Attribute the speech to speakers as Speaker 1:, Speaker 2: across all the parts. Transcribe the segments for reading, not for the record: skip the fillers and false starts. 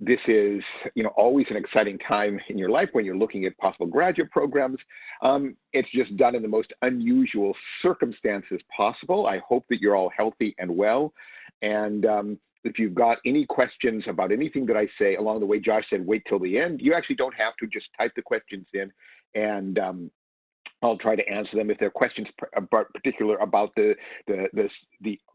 Speaker 1: This is, always an exciting time in your life when you're looking at possible graduate programs. It's just done in the most unusual circumstances possible. I hope that you're all healthy and well. And if you've got any questions about anything that I say along the way, Josh said, wait till the end. You actually don't have to. Just type the questions in, and I'll try to answer them. If there are questions particular about the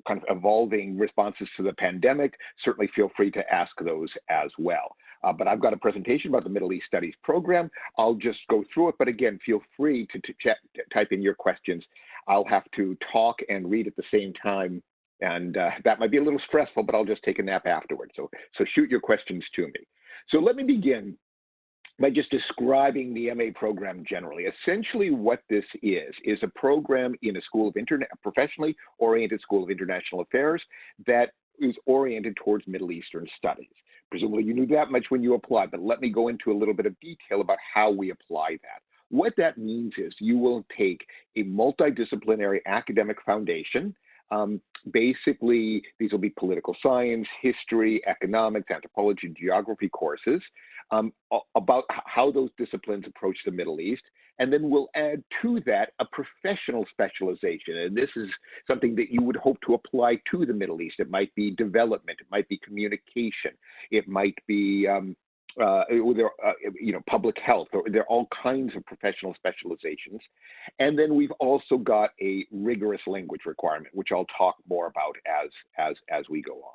Speaker 1: kind of evolving responses to the pandemic, certainly feel free to ask those as well. But I've got a presentation about the Middle East Studies program. I'll just go through it, but again, feel free to type in your questions. I'll have to talk and read at the same time, and that might be a little stressful, but I'll just take a nap afterwards. So shoot your questions to me. So let me begin by just describing the MA program generally. Essentially what this is a program in a professionally oriented School of International Affairs that is oriented towards Middle Eastern studies. Presumably you knew that much when you applied, but let me go into a little bit of detail about how we apply that. What that means is you will take a multidisciplinary academic foundation. Basically, these will be political science, history, economics, anthropology, geography courses about how those disciplines approach the Middle East. And then we'll add to that a professional specialization. And this is something that you would hope to apply to the Middle East. It might be development, it might be communication, it might be public health, or there are all kinds of professional specializations. And then we've also got a rigorous language requirement, which I'll talk more about as we go on.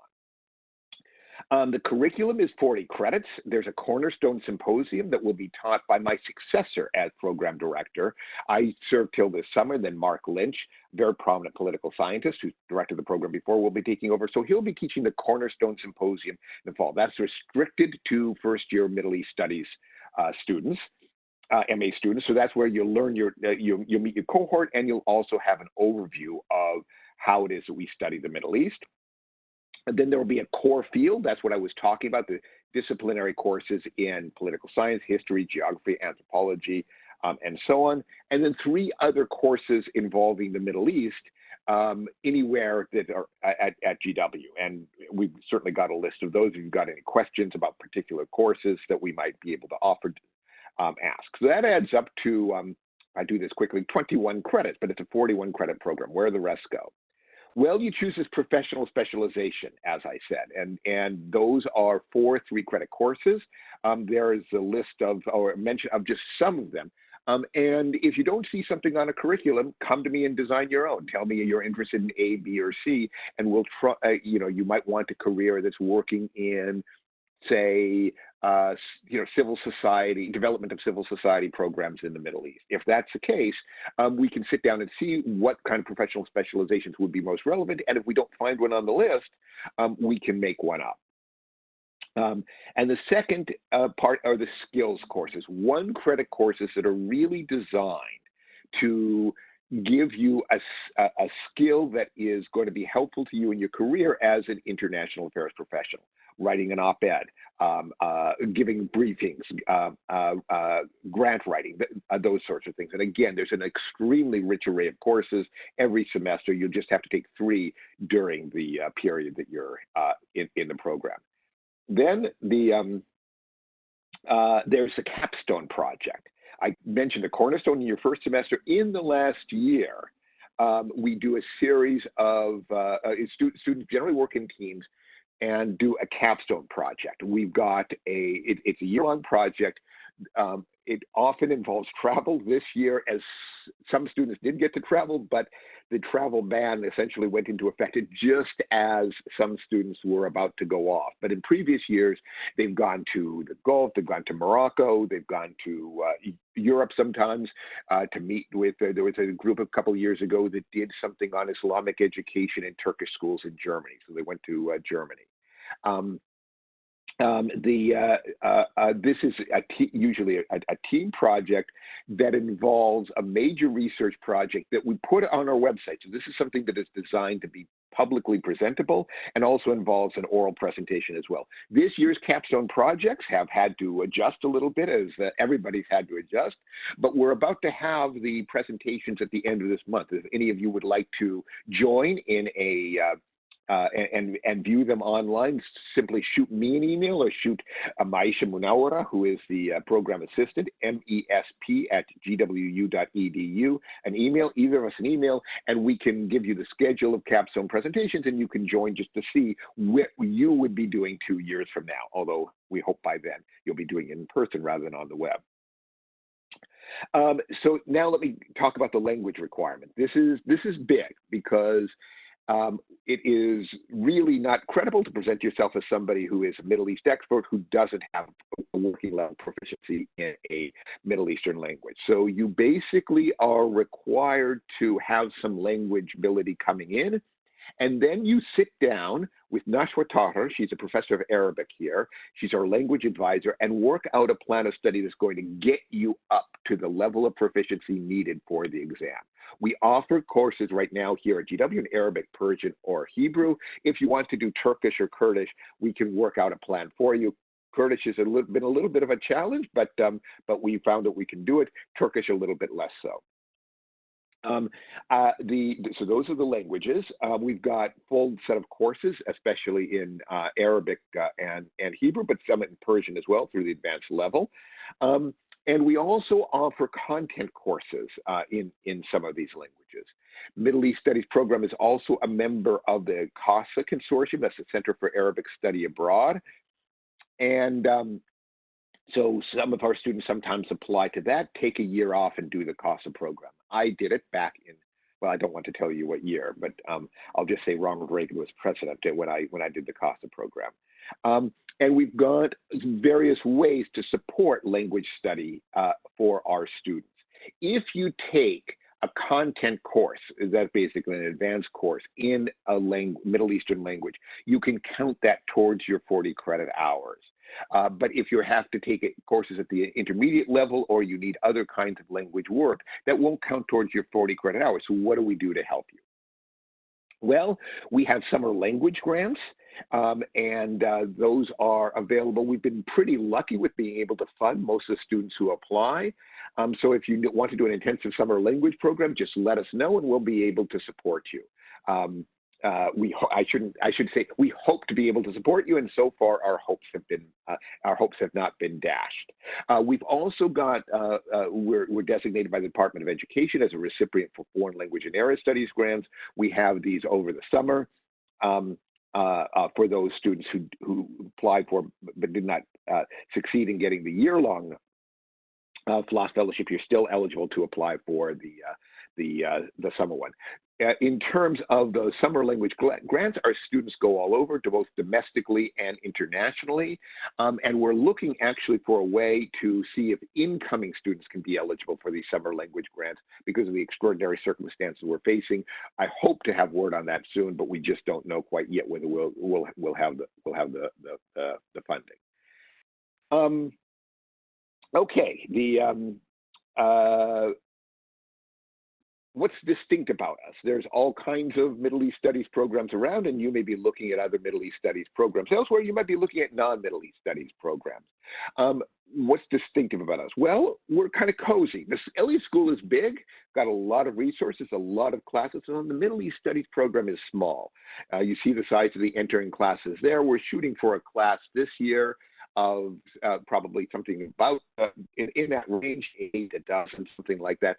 Speaker 1: The curriculum is 40 credits. There's a cornerstone symposium that will be taught by my successor as program director. I served till this summer, then Mark Lynch, very prominent political scientist who directed the program before, will be taking over. So he'll be teaching the cornerstone symposium in the fall. That's restricted to first-year Middle East Studies students. MA students. So that's where you'll learn you'll meet your cohort, and you'll also have an overview of how it is that we study the Middle East. And then there will be a core field. That's what I was talking about, the disciplinary courses in political science, history, geography, anthropology, and so on. And then 3 other courses involving the Middle East anywhere that are at GW. And we've certainly got a list of those. If you've got any questions about particular courses that we might be able to offer, ask. So that adds up to, I do this quickly, 21 credits, but it's a 41 credit program. Where do the rest go? Well, you choose this professional specialization, as I said, and those are 4 3-credit courses. There is a list of, or mention of just some of them. And if you don't see something on a curriculum, come to me and design your own. Tell me you're interested in A, B, or C, and we'll try, you might want a career that's working in, say, civil society, development of civil society programs in the Middle East. If that's the case, we can sit down and see what kind of professional specializations would be most relevant. And if we don't find one on the list, we can make one up. And the second part are the skills courses, 1-credit courses that are really designed to give you a skill that is going to be helpful to you in your career as an international affairs professional. Writing an op-ed, giving briefings, grant writing, those sorts of things. And again, there's an extremely rich array of courses every semester. You just have to take 3 during the period that you're in the program. Then there's the capstone project. I mentioned a cornerstone in your first semester. In the last year, we do a series of students generally work in teams and do a capstone project. We've got it's a year-long project. It often involves travel. This year, as some students did get to travel, but the travel ban essentially went into effect just as some students were about to go off. But in previous years, they've gone to the Gulf, they've gone to Morocco, they've gone to Europe sometimes to meet with, there was a group a couple of years ago that did something on Islamic education in Turkish schools in Germany. So they went to Germany. This is usually a team project that involves a major research project that we put on our website. So this is something that is designed to be publicly presentable and also involves an oral presentation as well. This year's capstone projects have had to adjust a little bit, as everybody's had to adjust, but we're about to have the presentations at the end of this month. If any of you would like to join in a and view them online, simply shoot me an email or shoot Maisha Munawara, who is the program assistant, mesp@gwu.edu, an email, either of us an email, and we can give you the schedule of capstone presentations, and you can join just to see what you would be doing 2 years from now, although we hope by then you'll be doing it in person rather than on the web. So now let me talk about the language requirement. This is big because it is really not credible to present yourself as somebody who is a Middle East expert who doesn't have a working level proficiency in a Middle Eastern language. So you basically are required to have some language ability coming in. And then you sit down with Nashwa Tahir, she's a professor of Arabic here, she's our language advisor, and work out a plan of study that's going to get you up to the level of proficiency needed for the exam. We offer courses right now here at GW in Arabic, Persian, or Hebrew. If you want to do Turkish or Kurdish, we can work out a plan for you. Kurdish has been a little bit of a challenge, but we found that we can do it. Turkish a little bit less so. So those are the languages. We've got full set of courses, especially in Arabic and Hebrew, but some in Persian as well through the advanced level. And we also offer content courses in some of these languages. Middle East Studies program is also a member of the CASA Consortium, that's the Center for Arabic Study Abroad. And so some of our students sometimes apply to that, take a year off and do the CASA program. I did it back in, well, I don't want to tell you what year, but I'll just say Ronald Reagan was president when I did the CASA program. And we've got various ways to support language study for our students. If you take a content course, that's basically an advanced course in a Middle Eastern language, you can count that towards your 40 credit hours. But if you have to take courses at the intermediate level or you need other kinds of language work, that won't count towards your 40 credit hours. So what do we do to help you? Well, we have summer language grants, and those are available. We've been pretty lucky with being able to fund most of the students who apply. So if you want to do an intensive summer language program, just let us know and we'll be able to support you. I should say we hope to be able to support you, and so far our hopes have not been dashed. We've also got we're designated by the Department of Education as a recipient for foreign language and area studies grants. We have these over the summer for those students who applied for but did not succeed in getting the year-long FLOSS fellowship. You're still eligible to apply for the summer one. In terms of the summer language grants, our students go all over, to both domestically and internationally, and we're looking actually for a way to see if incoming students can be eligible for these summer language grants because of the extraordinary circumstances we're facing. I hope to have word on that soon, but we just don't know quite yet whether we'll have the funding. Okay, what's distinct about us? There's all kinds of Middle East Studies programs around, and you may be looking at other Middle East Studies programs. Elsewhere, you might be looking at non-Middle East Studies programs. What's distinctive about us? Well, we're kind of cozy. This Elliott School is big, got a lot of resources, a lot of classes, and the Middle East Studies program is small. You see the size of the entering classes there. We're shooting for a class this year of probably something about in that range, 8 to 12, something like that.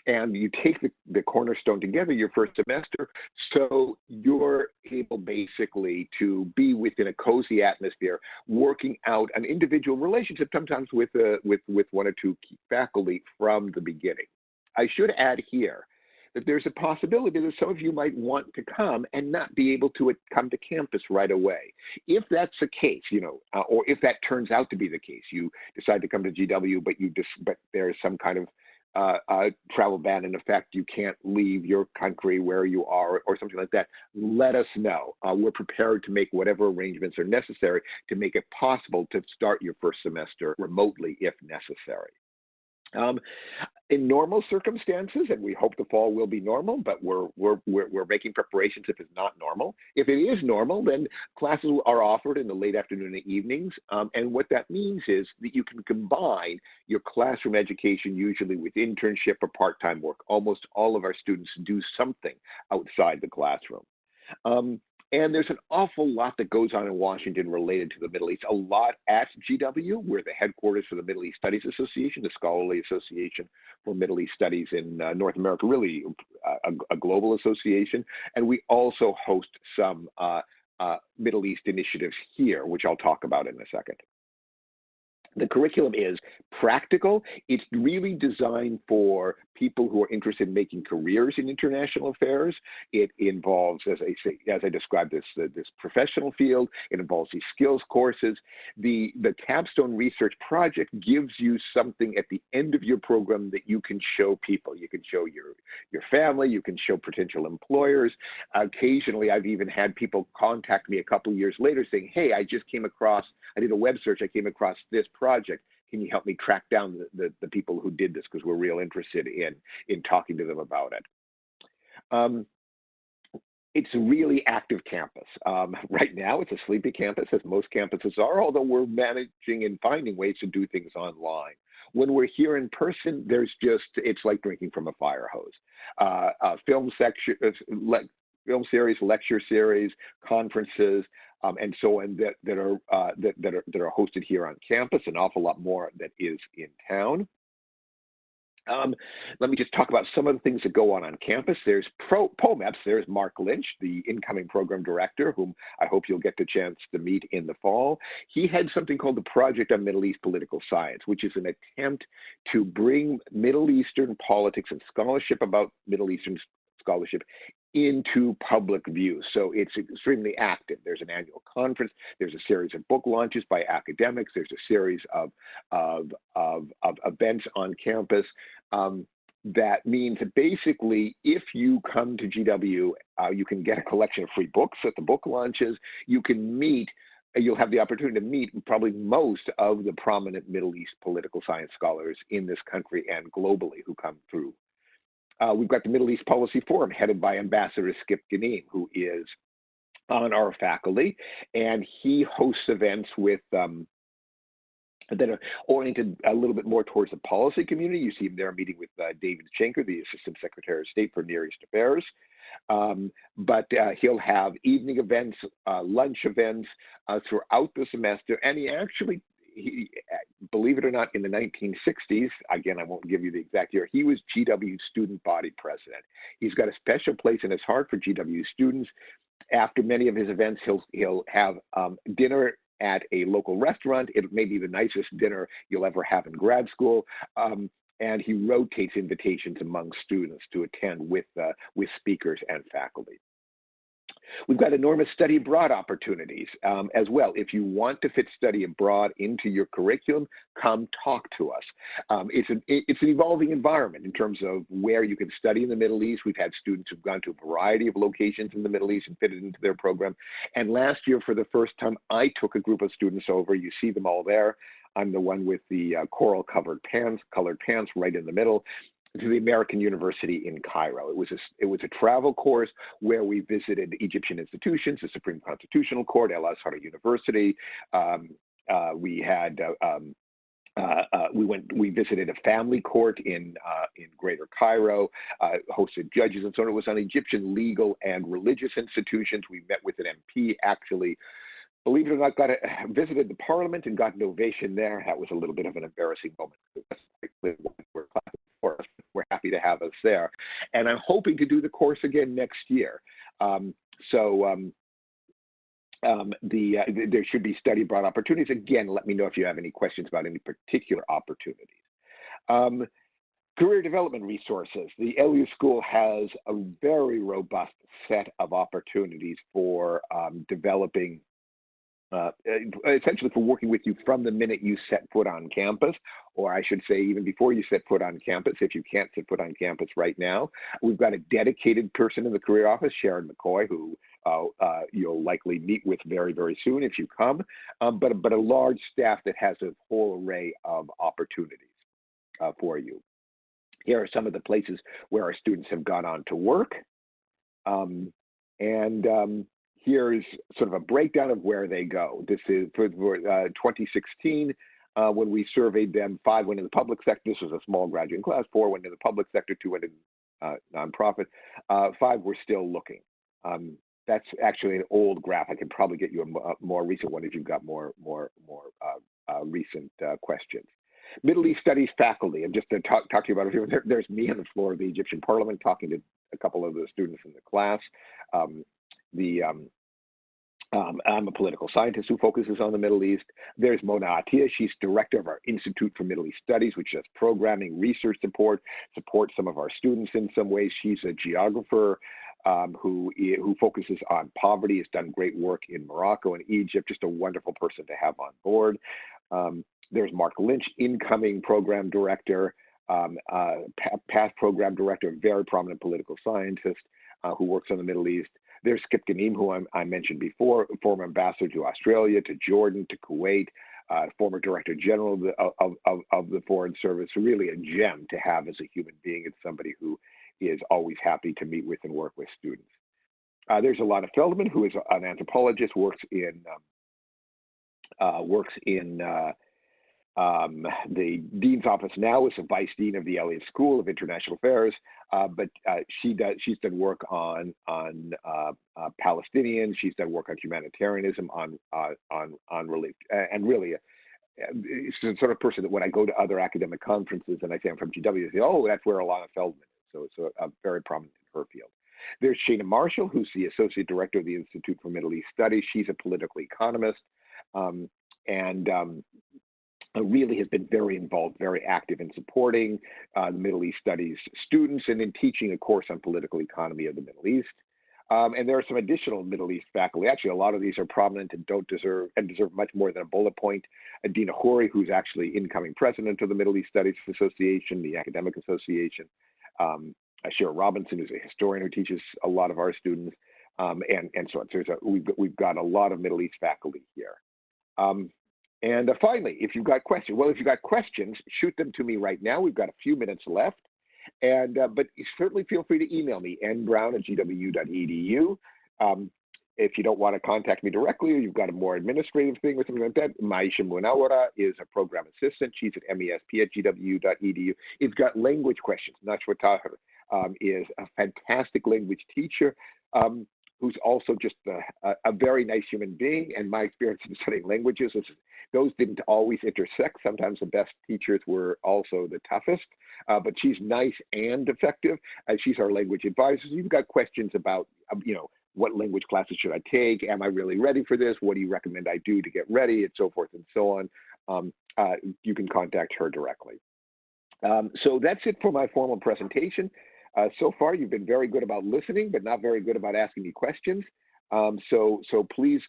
Speaker 1: And you take the cornerstone together your first semester, so you're able basically to be within a cozy atmosphere, working out an individual relationship, sometimes with one or two key faculty from the beginning. I should add here that there's a possibility that some of you might want to come and not be able to come to campus right away. If that's the case, or if that turns out to be the case, you decide to come to GW, but there's some kind of travel ban in effect, you can't leave your country where you are or something like that, let us know. We're prepared to make whatever arrangements are necessary to make it possible to start your first semester remotely if necessary. In normal circumstances, and we hope the fall will be normal, but we're making preparations if it's not normal. If it is normal, then classes are offered in the late afternoon and evenings, and what that means is that you can combine your classroom education usually with internship or part-time work. Almost all of our students do something outside the classroom. And there's an awful lot that goes on in Washington related to the Middle East. A lot at GW. We're the headquarters for the Middle East Studies Association, the scholarly association for Middle East studies in North America, really a global association. And we also host some Middle East initiatives here, which I'll talk about in a second. The curriculum is practical. It's really designed for people who are interested in making careers in international affairs. It involves, as I described, this professional field. It involves these skills courses. The capstone research project gives you something at the end of your program that you can show people. You can show your family. You can show potential employers. Occasionally, I've even had people contact me a couple years later saying, "Hey, I did a web search. I came across this project. Can you help me track down the people who did this, because we're real interested in talking to them about it." It's a really active campus. Right now, it's a sleepy campus, as most campuses are, although we're managing and finding ways to do things online. When we're here in person, it's like drinking from a fire hose. Film series, lecture series, conferences, and so on that are hosted here on campus. An awful lot more that is in town. Let me just talk about some of the things that go on campus. There's POMEPS. There's Mark Lynch, the incoming program director, whom I hope you'll get the chance to meet in the fall. He had something called the Project on Middle East Political Science, which is an attempt to bring Middle Eastern politics and scholarship about Middle Eastern scholarship into public view. So it's extremely active. There's an annual conference. There's a series of book launches by academics. There's a series of events on campus. That means that basically, if you come to GW, you can get a collection of free books at the book launches. You'll have the opportunity to meet probably most of the prominent Middle East political science scholars in this country and globally who come through. We've got the Middle East Policy Forum headed by Ambassador Skip Ganeem, who is on our faculty, and he hosts events that are oriented a little bit more towards the policy community. You see him there meeting with David Schenker, the Assistant Secretary of State for Near East Affairs. But he'll have evening events, lunch events throughout the semester, and he, believe it or not, in the 1960s, again, I won't give you the exact year, he was GW student body president. He's got a special place in his heart for GW students. After many of his events, he'll have dinner at a local restaurant. It may be the nicest dinner you'll ever have in grad school. And he rotates invitations among students to attend with speakers and faculty. We've got enormous study abroad opportunities as well. If you want to fit study abroad into your curriculum, come talk to us. It's an evolving environment in terms of where you can study in the Middle East. We've had students who've gone to a variety of locations in the Middle East and fitted into their program. And last year, for the first time, I took a group of students over. You see them all there. I'm the one with the colored pants right in the middle, to the American University in Cairo. It was a travel course where we visited Egyptian institutions, the Supreme Constitutional Court, El Azhar University. We visited a family court in Greater Cairo, hosted judges and so on. It was on Egyptian legal and religious institutions. We met with an MP, actually. Believe it or not, visited the parliament and got an ovation there. That was a little bit of an embarrassing moment. We're happy to have us there. And I'm hoping to do the course again next year. There should be study abroad opportunities. Again, let me know if you have any questions about any particular opportunities. Career development resources. The Elliott School has a very robust set of opportunities for developing essentially for working with you from the minute you set foot on campus, or I should say even before you set foot on campus, if you can't set foot on campus right now. We've got a dedicated person in the career office, Sharon McCoy, who you'll likely meet with very, very soon if you come, but a large staff that has a whole array of opportunities for you. Here are some of the places where our students have gone on to work. Here's sort of a breakdown of where they go. This is for 2016, when we surveyed them, 5 went in the public sector. This was a small graduating class. 4 went in the public sector, 2 went in nonprofit. 5 were still looking. That's actually an old graph. I could probably get you a more recent one if you've got recent questions. Middle East Studies faculty, and just to talk to you about it, there's me on the floor of the Egyptian Parliament talking to a couple of the students in the class. Um, the I'm a political scientist who focuses on the Middle East. There's Mona Attia. She's director of our Institute for Middle East Studies, which does programming, research support, supports some of our students in some ways. She's a geographer who focuses on poverty, has done great work in Morocco and Egypt, just a wonderful person to have on board. There's Mark Lynch, incoming program director, past program director, very prominent political scientist who works on the Middle East. There's Skip Ghanim, who I mentioned before, former ambassador to Australia, to Jordan, to Kuwait, former director general of the Foreign Service. Really a gem to have as a human being. It's somebody who is always happy to meet with and work with students. There's Alana Feldman, who is an anthropologist, works in the dean's office now, is a vice dean of the Elliott School of International Affairs, but she's done work on Palestinians. She's done work on humanitarianism, on relief, and really, it's the sort of person that when I go to other academic conferences and I say I'm from GW, they say, oh, that's where Alana Feldman is. So it's a very prominent in her field. There's Shana Marshall, who's the associate director of the Institute for Middle East Studies. She's a political economist, and really has been very involved, very active in supporting the Middle East Studies students and in teaching a course on political economy of the Middle East. And there are some additional Middle East faculty. Actually, a lot of these are prominent and deserve much more than a bullet point. Dina Khoury, who's actually incoming president of the Middle East Studies Association, the Academic Association. Shira Robinson, who's a historian who teaches a lot of our students, and so on. So we've got a lot of Middle East faculty here. And finally, if you've got questions, shoot them to me right now. We've got a few minutes left. And but certainly feel free to email me, nbrown@gwu.edu. If you don't want to contact me directly, or you've got a more administrative thing or something like that, Maisha Munawara is a program assistant. She's at mesp@gwu.edu. If you've got language questions, Nashwa Tahir is a fantastic language teacher. Who's also just a very nice human being. And my experience in studying languages is those didn't always intersect. Sometimes the best teachers were also the toughest, but she's nice and effective. She's our language advisor. So you've got questions about, what language classes should I take? Am I really ready for this? What do you recommend I do to get ready? And so forth and so on. You can contact her directly. So that's it for my formal presentation. So far, you've been very good about listening, but not very good about asking me questions. So please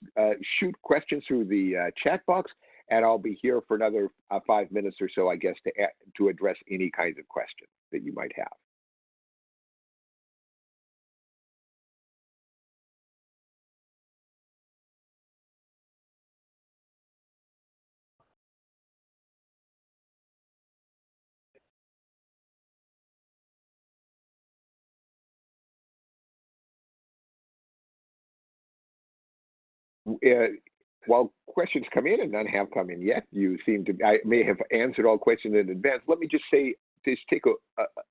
Speaker 1: shoot questions through the chat box, and I'll be here for another 5 minutes or so, I guess, to address any kinds of questions that you might have. While questions come in, and none have come in yet, I may have answered all questions in advance. Let me just take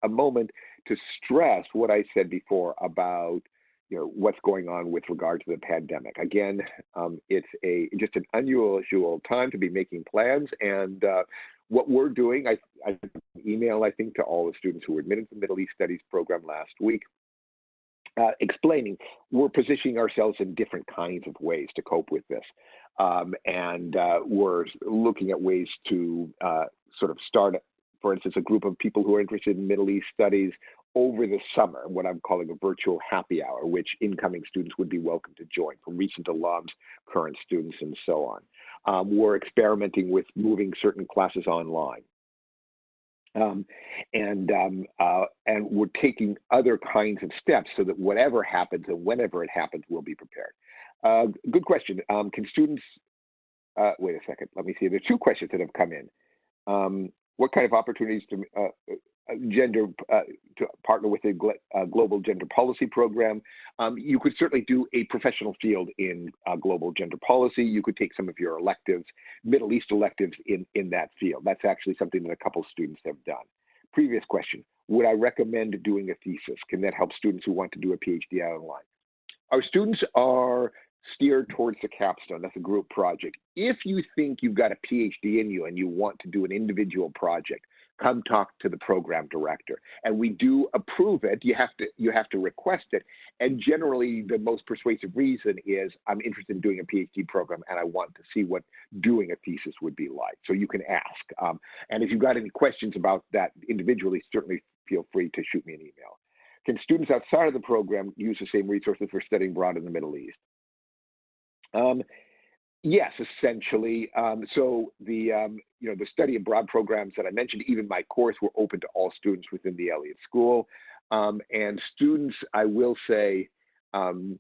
Speaker 1: a moment to stress what I said before about what's going on with regard to the pandemic. Again, it's just an unusual time to be making plans, and what we're doing, I sent an email, I think, to all the students who were admitted to the Middle East Studies program last week, explaining we're positioning ourselves in different kinds of ways to cope with this. And we're looking at ways to sort of start, for instance, a group of people who are interested in Middle East studies over the summer, what I'm calling a virtual happy hour, which incoming students would be welcome to join, from recent alums, current students, and so on. We're experimenting with moving certain classes online. And we're taking other kinds of steps so that whatever happens and whenever it happens, we'll be prepared. Good question. Can students, wait a second, let me see. There are two questions that have come in. What kind of opportunities to partner with a global gender policy program? You could certainly do a professional field in global gender policy. You could take some of your electives, Middle East electives in that field. That's actually something that a couple students have done. Previous question, would I recommend doing a thesis? Can that help students who want to do a PhD online? Our students are steered towards the capstone. That's a group project. If you think you've got a PhD in you and you want to do an individual project, come talk to the program director. And we do approve it. You have to request it. And generally, the most persuasive reason is I'm interested in doing a PhD program and I want to see what doing a thesis would be like. So you can ask. And if you've got any questions about that individually, certainly feel free to shoot me an email. Can students outside of the program use the same resources for studying abroad in the Middle East? Yes, essentially. So the the study abroad programs that I mentioned, even my course, were open to all students within the Elliott School, and students, I will say, um,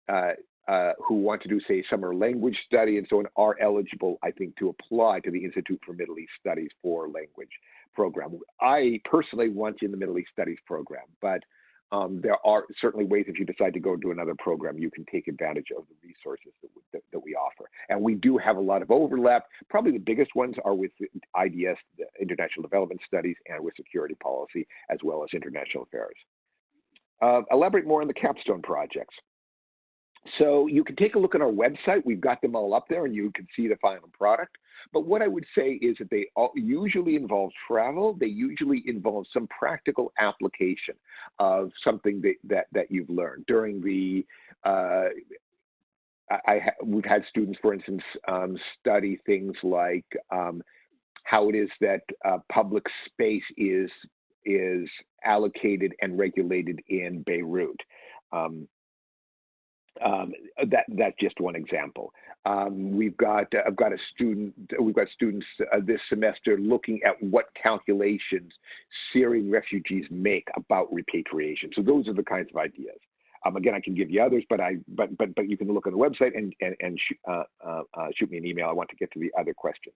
Speaker 1: who want to do, say, summer language study and so on, are eligible, I think, to apply to the Institute for Middle East Studies for language program. I personally want you in the Middle East Studies program, but there are certainly ways, if you decide to go to another program, you can take advantage of the resources that we offer. And we do have a lot of overlap. Probably the biggest ones are with IDS, the International Development Studies, and with security policy, as well as international affairs. Elaborate more on the capstone projects. So you can take a look at our website. We've got them all up there and you can see the final product. But what I would say is that they usually involve travel. They usually involve some practical application of something that you've learned. During the, we've had students, for instance, study things like how it is that public space is allocated and regulated in Beirut. That's just one example. I've got students this semester looking at what calculations Syrian refugees make about repatriation. So those are the kinds of ideas. Again, I can give you others, but you can look on the website and shoot me an email. I want to get to the other questions.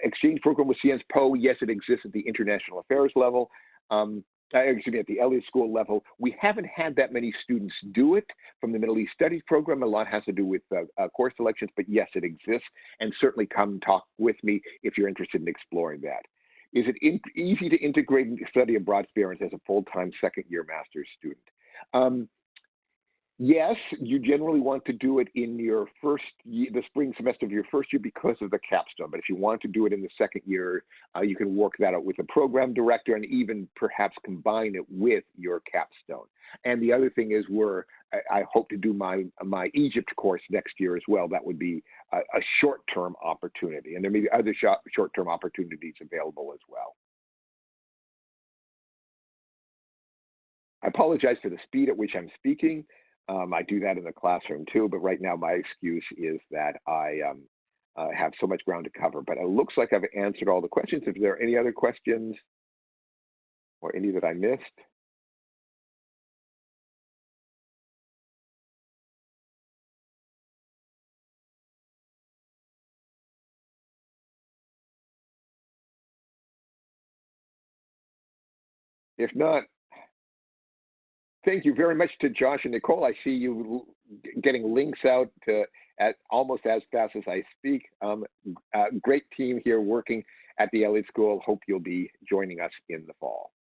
Speaker 1: Exchange program with CNSPO, yes, it exists at the international affairs level. Excuse me, at the Elliott School level. We haven't had that many students do it from the Middle East Studies program. A lot has to do with course selections, but yes, it exists. And certainly come talk with me if you're interested in exploring that. Is it easy to integrate study abroad experience as a full-time second-year master's student? Yes, you generally want to do it in your first year, the spring semester of your first year, because of the capstone. But if you want to do it in the second year, you can work that out with the program director and even perhaps combine it with your capstone. And the other thing is I hope to do my Egypt course next year as well. That would be a short-term opportunity. And there may be other short-term opportunities available as well. I apologize for the speed at which I'm speaking. I do that in the classroom too, but right now my excuse is that I have so much ground to cover. But it looks like I've answered all the questions. If there are any other questions or any that I missed. If not, thank you very much to Josh and Nicole. I see you getting links out at almost as fast as I speak. Great team here working at the Elliott School. Hope you'll be joining us in the fall.